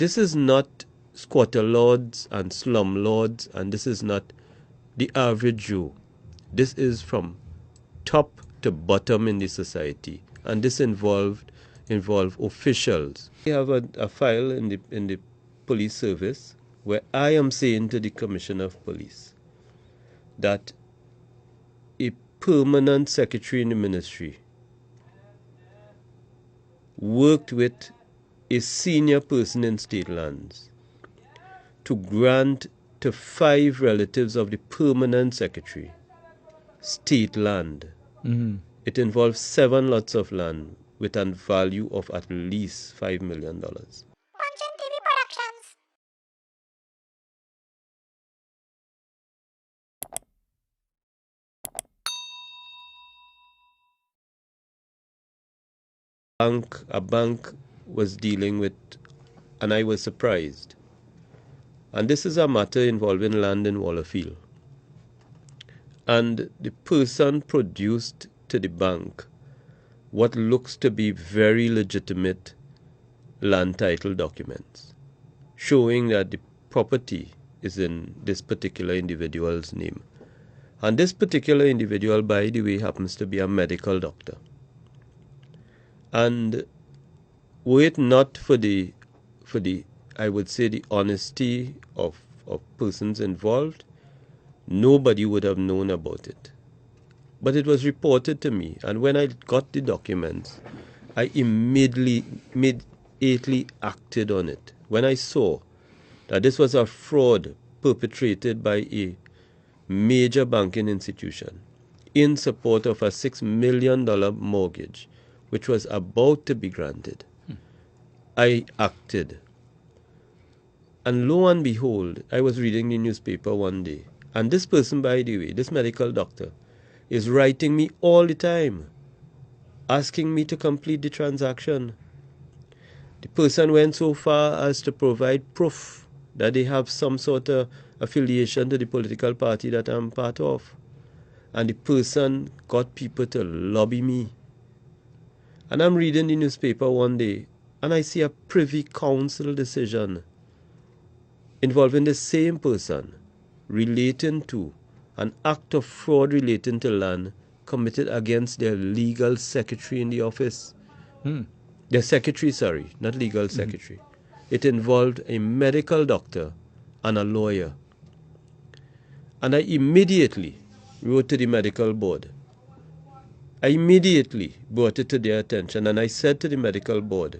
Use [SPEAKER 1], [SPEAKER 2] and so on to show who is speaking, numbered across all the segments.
[SPEAKER 1] this is not squatter lords and slum lords, and this is not the average Joe. This is from top to bottom in the society, and this involve officials. We have a file in the police service where I am saying to the Commissioner of Police that a permanent secretary in the ministry worked with a senior person in state lands to grant to 5 relatives of the permanent secretary state land.
[SPEAKER 2] Mm-hmm.
[SPEAKER 1] It involves 7 lots of land with a value of at least $5 million. A bank was dealing with, and I was surprised. And this is a matter involving land in Wallerfield. And the person produced to the bank what looks to be very legitimate land title documents, showing that the property is in this particular individual's name. And this particular individual, by the way, happens to be a medical doctor. And were it not for the I would say the honesty of persons involved, nobody would have known about it. But it was reported to me, and when I got the documents, I immediately acted on it. When I saw that this was a fraud perpetrated by a major banking institution in support of a $6 million mortgage, which was about to be granted, I acted. And lo and behold, I was reading the newspaper one day, and this person, by the way, this medical doctor, is writing me all the time, asking me to complete the transaction. The person went so far as to provide proof that they have some sort of affiliation to the political party that I'm part of. And the person got people to lobby me. And I'm reading the newspaper one day, and I see a Privy Council decision involving the same person relating to an act of fraud relating to land committed against their legal secretary in the office. Their secretary, sorry, not legal secretary. It involved a medical doctor and a lawyer. And I immediately wrote to the medical board. I immediately brought it to their attention, and I said to the medical board,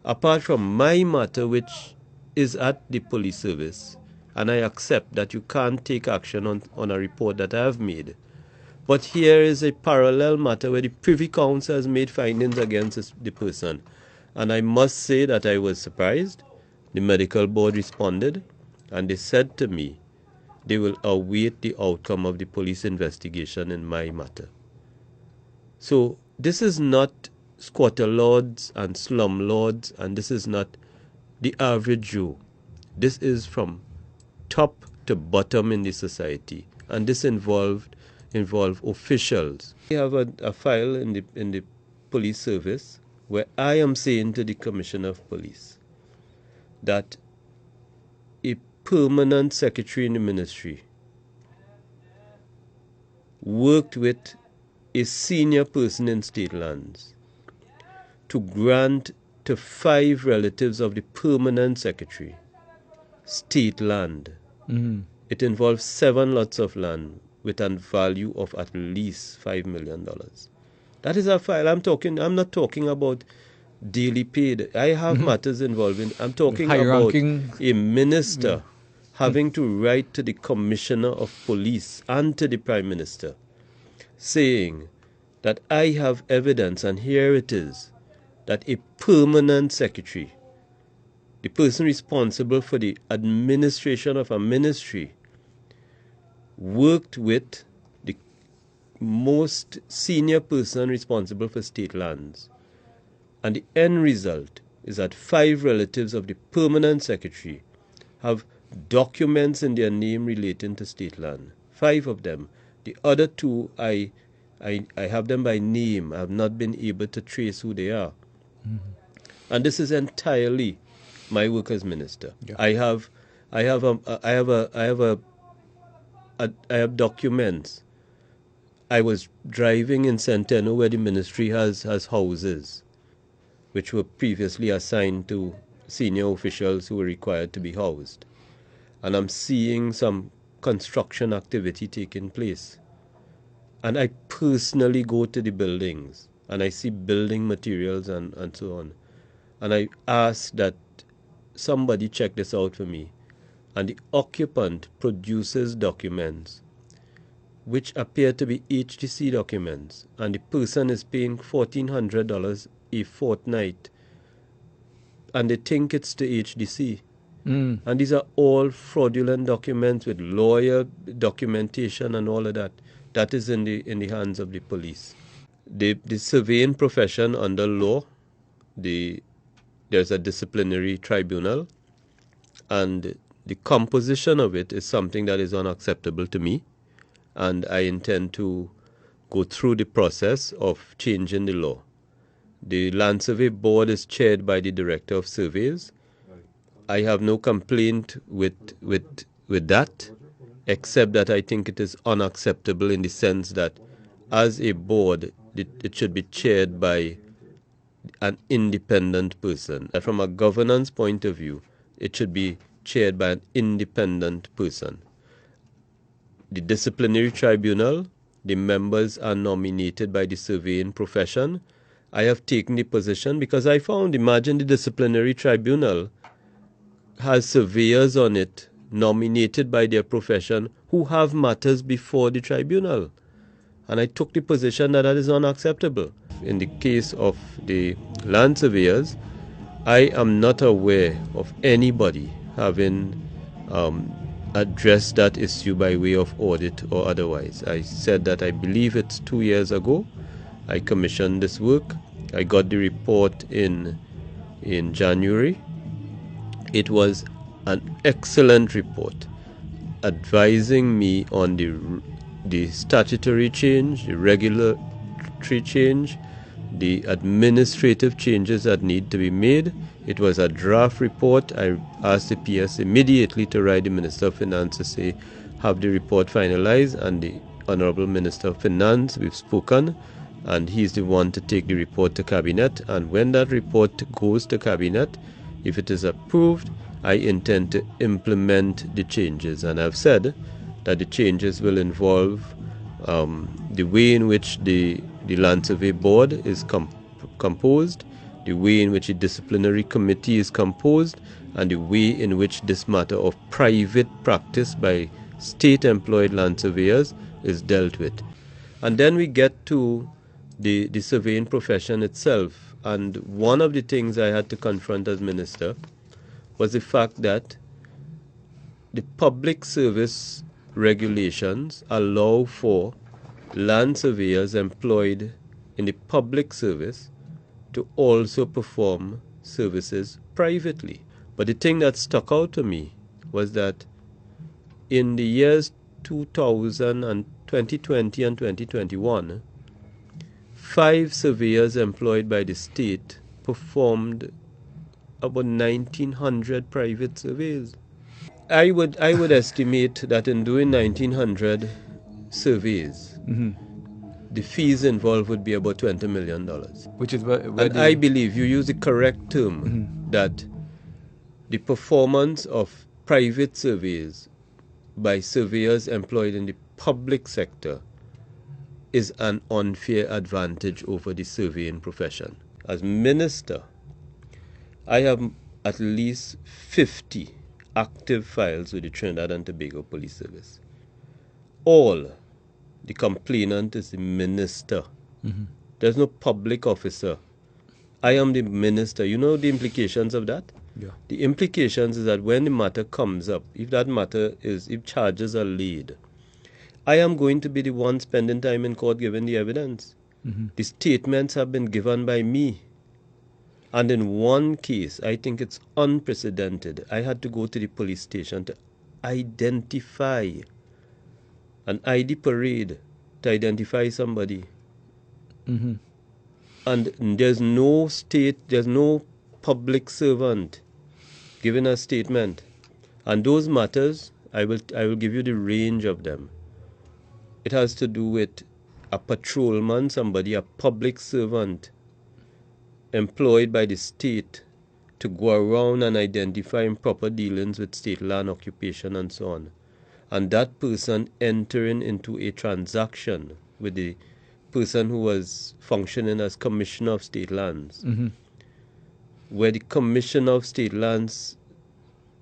[SPEAKER 1] apart from my matter, which is at the police service, and I accept that you can't take action on a report that I have made, but here is a parallel matter where the Privy Council has made findings against the person. And I must say that I was surprised. The medical board responded, and they said to me they will await the outcome of the police investigation in my matter. So this is not squatter lords and slum lords, and this is not the average Joe. This is from top to bottom in the society, and this involve officials. We have a file in the police service where I am saying to the Commissioner of Police that a permanent secretary in the ministry worked with a senior person in state lands to grant to 5 relatives of the permanent secretary state land. It involves 7 lots of land with a value of at least $5 million. That is a file I'm not talking about daily paid. I have matters involving, I'm talking about a minister having to write to the Commissioner of Police and to the Prime Minister saying that I have evidence, and here it is, that a permanent secretary, the person responsible for the administration of a ministry, worked with the most senior person responsible for state lands. And the end result is that 5 relatives of the permanent secretary have documents in their name relating to state land. 5 of them. The other 2, I have them by name. I have not been able to trace who they are. And this is entirely my work as minister.
[SPEAKER 2] Yeah.
[SPEAKER 1] I have documents. I was driving in Centeno where the ministry has houses which were previously assigned to senior officials who were required to be housed. And I'm seeing some construction activity taking place. And I personally go to the buildings and I see building materials and so on. And I ask that somebody check this out for me. And the occupant produces documents which appear to be HTC documents, and the person is paying $1,400 a fortnight, and they think it's to HDC. And these are all fraudulent documents with lawyer documentation and all of that. That is in the hands of the police. The surveying profession under law, there's a disciplinary tribunal, and the composition of it is something that is unacceptable to me, and I intend to go through the process of changing the law. The Land Survey Board is chaired by the Director of Surveys. I have no complaint with that, except that I think it is unacceptable in the sense that as a board, it should be chaired by an independent person. From a governance point of view, it should be chaired by an independent person. The disciplinary tribunal, the members are nominated by the surveying profession. I have taken the position because I found, imagine the disciplinary tribunal has surveyors on it nominated by their profession who have matters before the tribunal. And I took the position that is unacceptable. In the case of the land surveyors, I am not aware of anybody having addressed that issue by way of audit or otherwise. I said that I believe it's 2 years ago. I commissioned this work. I got the report in January. It was an excellent report advising me on the statutory change, the regulatory change, the administrative changes that need to be made. It was a draft report. I asked the PS immediately to write the Minister of Finance to say, have the report finalized, and the Honorable Minister of Finance, we've spoken, and he's the one to take the report to Cabinet. And when that report goes to Cabinet, if it is approved, I intend to implement the changes. And I've said that the changes will involve the way in which the Land Survey Board is composed, the way in which the disciplinary committee is composed, and the way in which this matter of private practice by state-employed land surveyors is dealt with. And then we get to the surveying profession itself. And one of the things I had to confront as minister was the fact that the public service regulations allow for land surveyors employed in the public service to also perform services privately. But the thing that stuck out to me was that in the years 2020 and 2021, 5 surveyors employed by the state performed about 1,900 private surveys. I would estimate that in doing 1,900 surveys, the fees involved would be about $20 million.
[SPEAKER 2] Which is where
[SPEAKER 1] and I believe you use the correct term, that the performance of private surveys by surveyors employed in the public sector is an unfair advantage over the surveying profession. As minister, I have at least 50 active files with the Trinidad and Tobago Police Service. All the complainant is the minister. There's no public officer. I am the minister. You know the implications of that?
[SPEAKER 2] Yeah.
[SPEAKER 1] The implications is that when the matter comes up, if charges are laid, I am going to be the one spending time in court giving the evidence. The statements have been given by me. And in one case, I think it's unprecedented, I had to go to the police station to identify an ID parade, to identify somebody. And there's no public servant giving a statement. And those matters, I will give you the range of them. It has to do with a patrolman, somebody, a public servant employed by the state to go around and identify improper dealings with state land occupation and so on. And that person entering into a transaction with the person who was functioning as Commissioner of State Lands, where the Commissioner of State Lands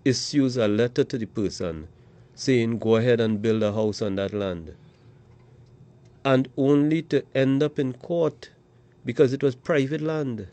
[SPEAKER 1] issues a letter to the person saying, go ahead and build a house on that land. And only to end up in court because it was private land.